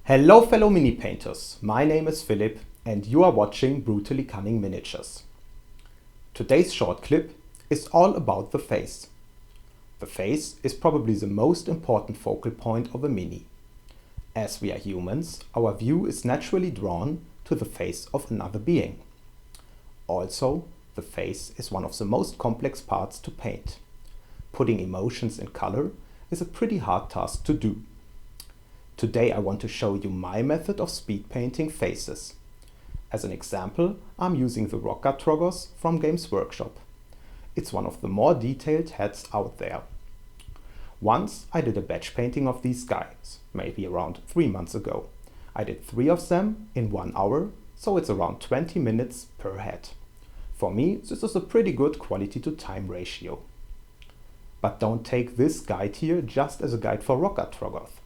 Hello fellow mini painters, my name is Philip and you are watching Brutally Cunning Miniatures. Today's short clip is all about the face. The face is probably the most important focal point of a mini. As we are humans, our view is naturally drawn to the face of another being. Also, the face is one of the most complex parts to paint. Putting emotions in color is a pretty hard task to do. Today I want to show you my method of speed painting faces. As an example, I'm using the rocker Troggoth from Games Workshop. It's one of the more detailed heads out there. Once I did a batch painting of these guys, maybe around 3 months ago. I did 3 of them in 1 hour, so it's around 20 minutes per head. For me, this is a pretty good quality to time ratio. But don't take this guide here just as a guide for rocker Troggoth.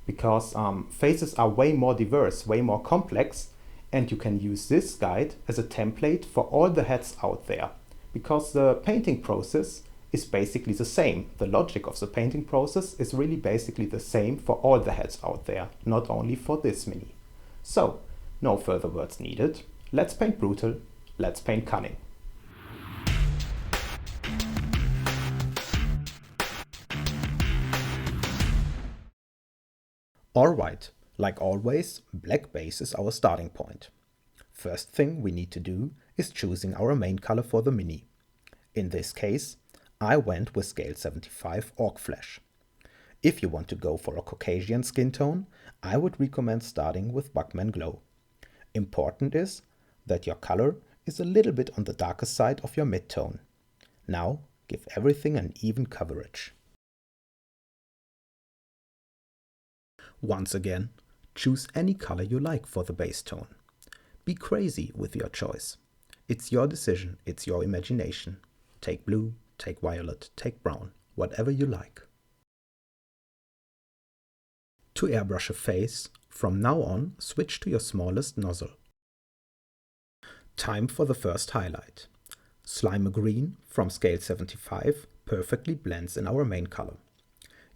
Because faces are way more diverse, way more complex, and you can use this guide as a template for all the heads out there. Because the painting process is basically the same. The logic of the painting process is really basically the same for all the heads out there, not only for this mini. So, no further words needed. Let's paint brutal, let's paint cunning. Alright, like always, black base is our starting point. First thing we need to do is choosing our main color for the mini. In this case, I went with scale 75 Orc Flesh. If you want to go for a Caucasian skin tone, I would recommend starting with Bugman Glow. Important is that your color is a little bit on the darker side of your mid-tone. Now give everything an even coverage. Once again, choose any color you like for the base tone. Be crazy with your choice. It's your decision, it's your imagination. Take blue, take violet, take brown, whatever you like. To airbrush a face, from now on switch to your smallest nozzle. Time for the first highlight. Slime green from scale 75 perfectly blends in our main color.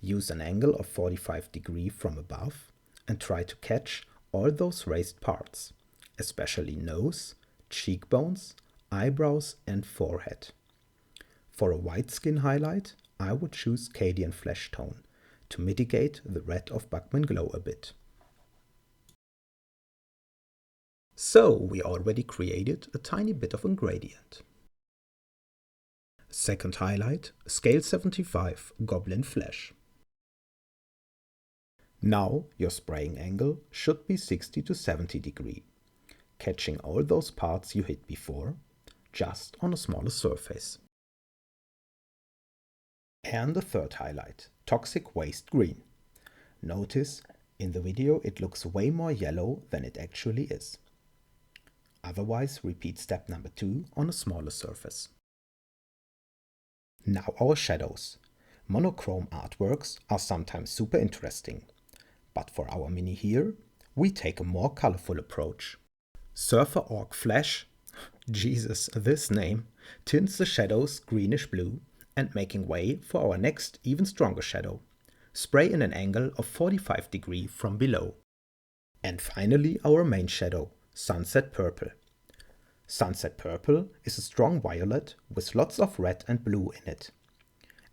Use an angle of 45 degrees from above and try to catch all those raised parts, especially nose, cheekbones, eyebrows and forehead. For a white skin highlight, I would choose Cadian Flesh Tone to mitigate the red of Bugman Glow a bit. So we already created a tiny bit of a gradient. Second highlight, scale 75 Goblin Flesh. Now your spraying angle should be 60 to 70 degrees, catching all those parts you hit before, just on a smaller surface. And the third highlight, Toxic Waste Green. Notice in the video it looks way more yellow than it actually is. Otherwise repeat step number 2 on a smaller surface. Now our shadows. Monochrome artworks are sometimes super interesting. But for our mini here, we take a more colorful approach. Surfer Orc Flesh, Jesus, this name, tints the shadows greenish blue and making way for our next even stronger shadow. Spray in an angle of 45 degrees from below. And finally our main shadow, Sunset Purple. Sunset Purple is a strong violet with lots of red and blue in it.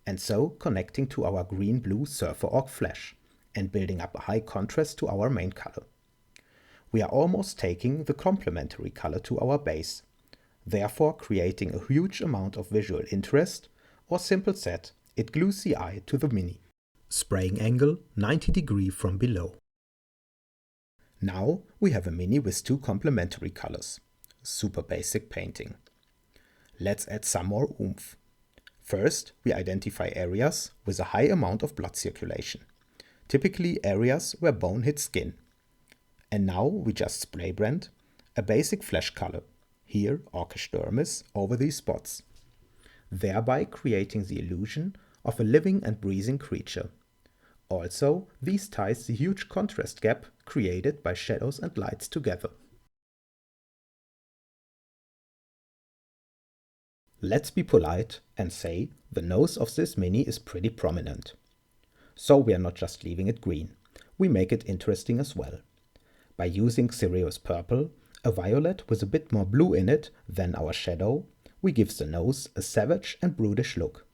And so connecting to our green-blue Surfer Orc Flesh and building up a high contrast to our main color. We are almost taking the complementary color to our base, therefore creating a huge amount of visual interest, or simple said, it glues the eye to the mini. Spraying angle 90 degrees from below. Now we have a mini with 2 complementary colors. Super basic painting. Let's add some more oomph. First, we identify areas with a high amount of blood circulation. Typically areas where bone hits skin. And now we just spray brand a basic flesh color, here orcish dermis, over these spots, thereby creating the illusion of a living and breathing creature. Also, these ties the huge contrast gap created by shadows and lights together. Let's be polite and say the nose of this mini is pretty prominent. So we are not just leaving it green. we make it interesting as well. By using cereus purple, a violet with a bit more blue in it than our shadow, we give the nose a savage and brutish look.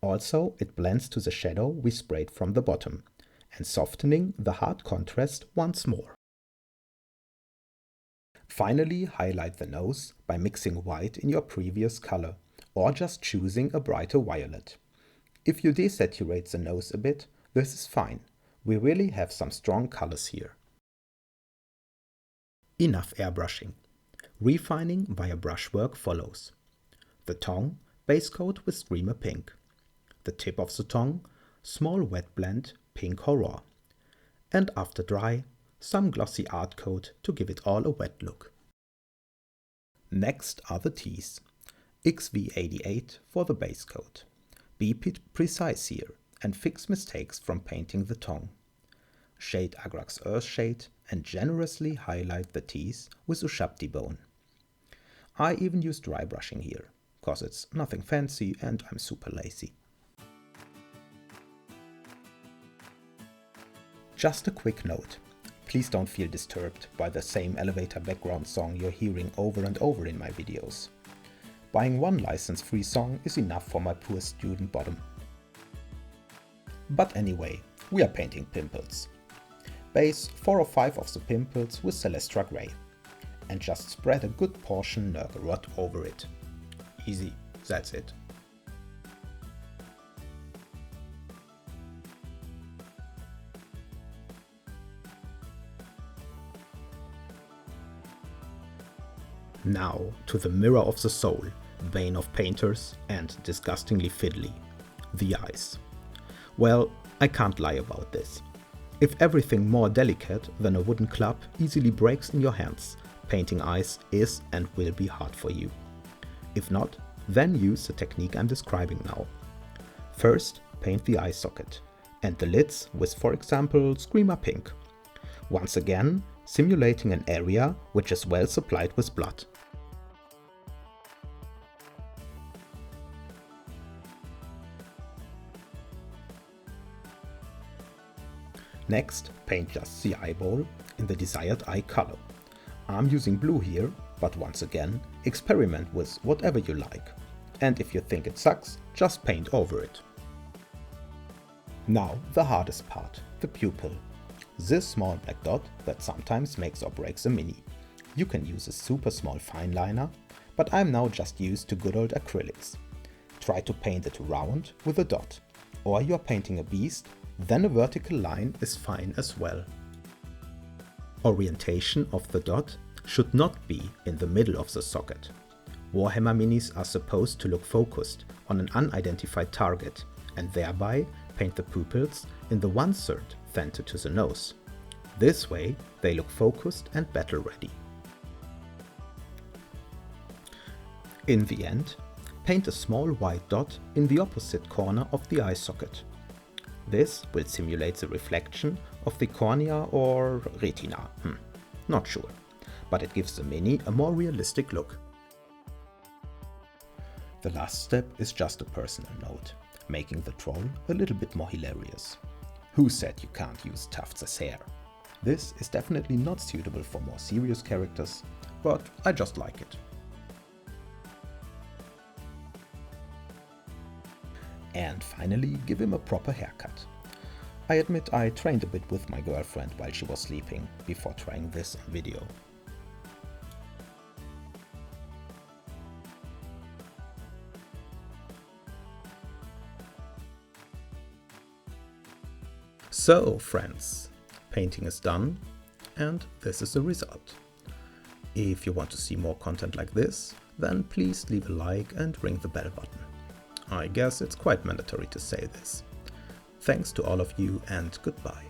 Also, it blends to the shadow we sprayed from the bottom, and softening the hard contrast once more. Finally, highlight the nose by mixing white in your previous color, or just choosing a brighter violet. If you desaturate the nose a bit, this is fine. We really have some strong colors here. Enough airbrushing. Refining via brushwork follows. The tongue, base coat with Screamer Pink. The tip of the tongue, small wet blend Pink Horror. And after dry, some glossy art coat to give it all a wet look. Next are the T's. XV88 for the base coat. Be precise here and fix mistakes from painting the tongue. Shade Agrax Earthshade and generously highlight the T's with Ushabti Bone. I even use dry brushing here, cause it's nothing fancy and I'm super lazy. Just a quick note. Please don't feel disturbed by the same elevator background song you're hearing over and over in my videos. Buying one license-free song is enough for my poor student bottom. But anyway, we are painting Pimples. Base 4 or 5 of the Pimples with Celestra Grey. And just spread a good portion Nurgle over it. Easy, that's it. Now to the mirror of the soul, bane of painters and disgustingly fiddly, the eyes. Well, I can't lie about this. If everything more delicate than a wooden club easily breaks in your hands, painting eyes is and will be hard for you. If not, then use the technique I'm describing now. First, paint the eye socket and the lids with, for example, Screamer Pink. Once again, simulating an area which is well supplied with blood. Next, paint just the eyeball in the desired eye color. I'm using blue here, but once again, experiment with whatever you like. And if you think it sucks, just paint over it. Now the hardest part, the pupil. This small black dot that sometimes makes or breaks a mini. You can use a super small fine liner, but I'm now just used to good old acrylics. Try to paint it round with a dot, or you're painting a beast, then a vertical line is fine as well. Orientation of the dot should not be in the middle of the socket. Warhammer minis are supposed to look focused on an unidentified target and thereby paint the pupils in the 1/3 center to the nose. This way they look focused and battle ready. In the end, paint a small white dot in the opposite corner of the eye socket. This will simulate the reflection of the cornea or retina, not sure, but it gives the mini a more realistic look. The last step is just a personal note, making the troll a little bit more hilarious. Who said you can't use tufts as hair? This is definitely not suitable for more serious characters, but I just like it. And finally, give him a proper haircut. I admit I trained a bit with my girlfriend while she was sleeping before trying this on video. So friends, painting is done and this is the result. If you want to see more content like this, then please leave a like and ring the bell button. I guess it's quite mandatory to say this. Thanks to all of you and goodbye.